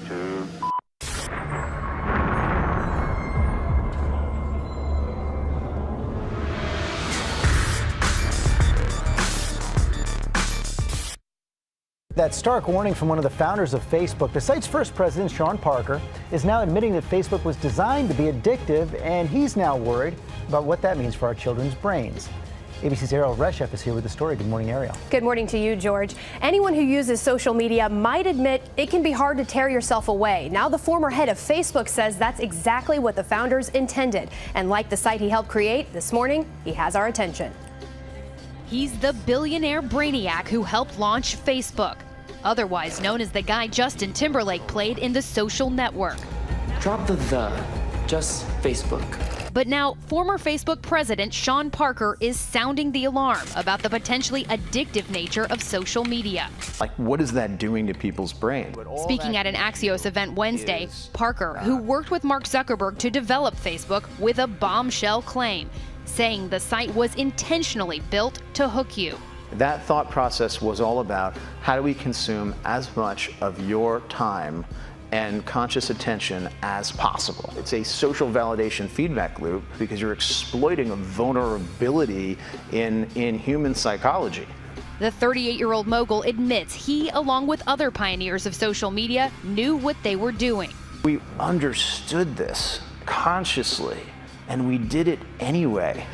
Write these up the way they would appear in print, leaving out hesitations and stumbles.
2. That stark warning from one of the founders of Facebook, the site's first president, Sean Parker, is now admitting that Facebook was designed to be addictive, and he's now worried about what that means for our children's brains. ABC's Ariel Reshef is here with the story. Good morning, Ariel. Good morning to you, George. Anyone who uses social media might admit it can be hard to tear yourself away. Now the former head of Facebook says that's exactly what the founders intended. And like the site he helped create, this morning, he has our attention. He's the billionaire brainiac who helped launch Facebook, otherwise known as the guy Justin Timberlake played in The Social Network. Drop just Facebook. But now, former Facebook president Sean Parker is sounding the alarm about the potentially addictive nature of social media. Like, what is that doing to people's brain? Speaking at an Axios event Wednesday, Parker, who worked with Mark Zuckerberg to develop Facebook, with a bombshell claim, saying the site was intentionally built to hook you. That thought process was all about how do we consume as much of your time and conscious attention as possible. It's a social validation feedback loop because you're exploiting a vulnerability in human psychology. The 38-year-old mogul admits he, along with other pioneers of social media, knew what they were doing. We understood this consciously, and we did it anyway.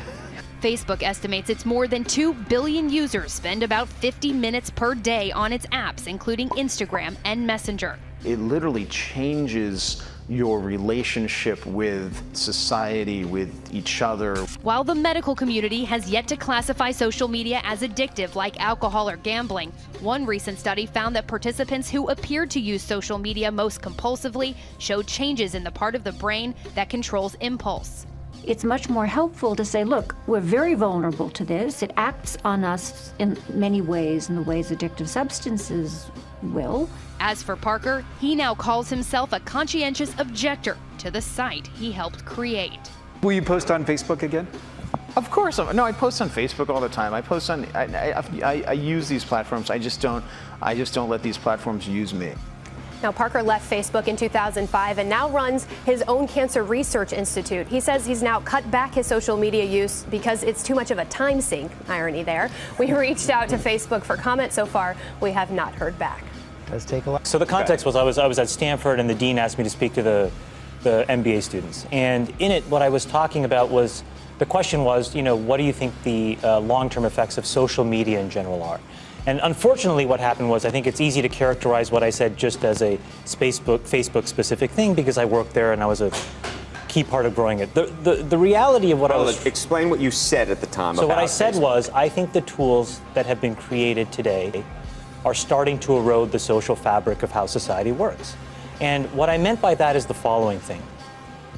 Facebook estimates its more than 2 billion users spend about 50 minutes per day on its apps, including Instagram and Messenger. It literally changes your relationship with society, with each other. While the medical community has yet to classify social media as addictive like alcohol or gambling, one recent study found that participants who appeared to use social media most compulsively showed changes in the part of the brain that controls impulse. It's much more helpful to say, look, we're very vulnerable to this. It acts on us in many ways, in the ways addictive substances will. As for Parker, he now calls himself a conscientious objector to the site he helped create. Will you post on Facebook again? Of course. No, I post on Facebook all the time. I post on, I use these platforms. I just don't let these platforms use me. Now, Parker left Facebook in 2005 and now runs his own cancer research institute. He says he's now cut back his social media use because it's too much of a time sink. Irony there. We reached out to Facebook for comment. So far, we have not heard back. Let's take a look. So the context was I was at Stanford, and the dean asked me to speak to the MBA students. And in it, what I was talking about was, the question was, what do you think the long-term effects of social media in general are? And unfortunately, what happened was, I think it's easy to characterize what I said just as a Facebook-specific thing because I worked there and I was a key part of growing it. The reality of what I was... Explain what you said at the time. So what I said was, I think the tools that have been created today are starting to erode the social fabric of how society works. And what I meant by that is the following thing.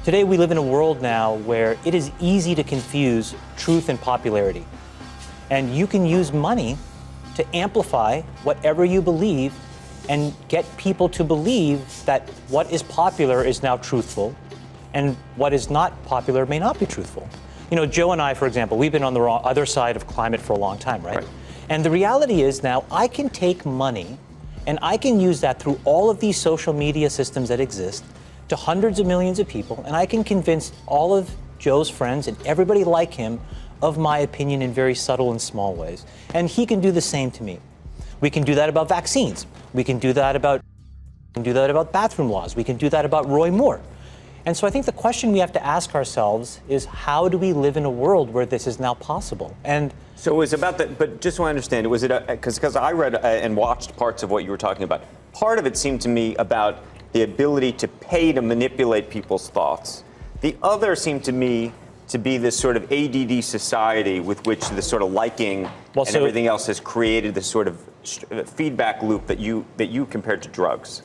Today, we live in a world now where it is easy to confuse truth and popularity. And you can use money to amplify whatever you believe and get people to believe that what is popular is now truthful and what is not popular may not be truthful. Joe and I, for example, we've been on the other side of climate for a long time, right? And the reality is now I can take money and I can use that through all of these social media systems that exist to hundreds of millions of people, and I can convince all of Joe's friends and everybody like him of my opinion in very subtle and small ways. And he can do the same to me. We can do that about vaccines. We can do that about bathroom laws. We can do that about Roy Moore. And so I think the question we have to ask ourselves is, how do we live in a world where this is now possible? And so it was about that, but just so I understand, was it because I read and watched parts of what you were talking about. Part of it seemed to me about the ability to pay to manipulate people's thoughts. The other seemed to me to be this sort of ADD society with which the sort of liking and everything else has created this sort of feedback loop that you compared to drugs.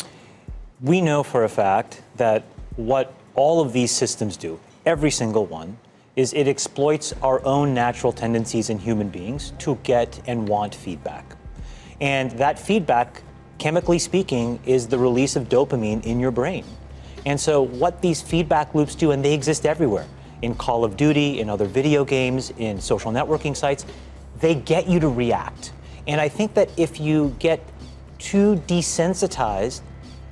We know for a fact that what all of these systems do, every single one, is it exploits our own natural tendencies in human beings to get and want feedback. And that feedback, chemically speaking, is the release of dopamine in your brain. And so what these feedback loops do, and they exist everywhere, in Call of Duty, in other video games, in social networking sites, they get you to react. And I think that if you get too desensitized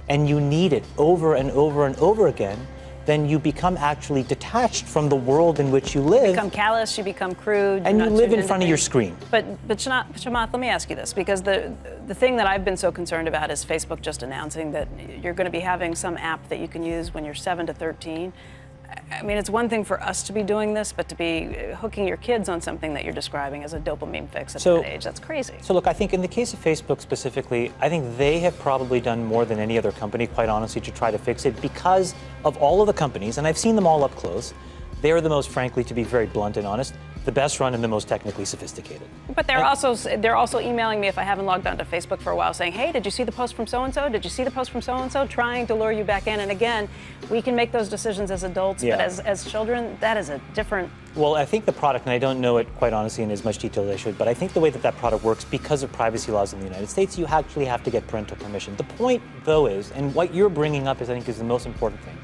and you need it over and over and over again, then you become actually detached from the world in which you live. You become callous, you become crude. And you live in front of your screen. But Chamath, let me ask you this, because the thing that I've been so concerned about is Facebook just announcing that you're going to be having some app that you can use when you're 7 to 13. I mean, it's one thing for us to be doing this, but to be hooking your kids on something that you're describing as a dopamine fix at that age, that's crazy. So look, I think in the case of Facebook specifically, I think they have probably done more than any other company, quite honestly, to try to fix it because of all of the companies, and I've seen them all up close. They're the most, frankly, to be very blunt and honest, the best run and the most technically sophisticated. But they're also emailing me if I haven't logged onto Facebook for a while saying, hey, did you see the post from so-and-so? Did you see the post from so-and-so? Trying to lure you back in. And again, we can make those decisions as adults, but as children, that is a different... Well, I think the product, and I don't know it quite honestly in as much detail as I should, but I think the way that that product works, because of privacy laws in the United States, you actually have to get parental permission. The point, though, is, and what you're bringing up is, I think, is the most important thing.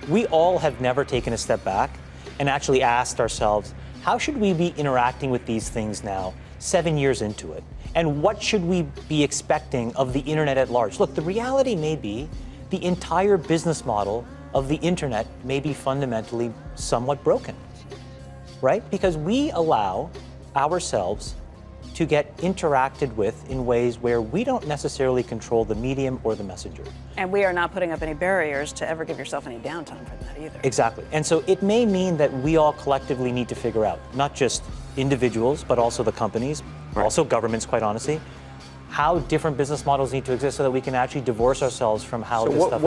We all have never taken a step back and actually asked ourselves, how should we be interacting with these things now, 7 years into it? And what should we be expecting of the internet at large? Look, the reality may be the entire business model of the internet may be fundamentally somewhat broken, right? Because we allow ourselves to get interacted with in ways where we don't necessarily control the medium or the messenger. And we are not putting up any barriers to ever give yourself any downtime for that either. Exactly. And so it may mean that we all collectively need to figure out, not just individuals, but also the companies, also governments, quite honestly, how different business models need to exist so that we can actually divorce ourselves from how this stuff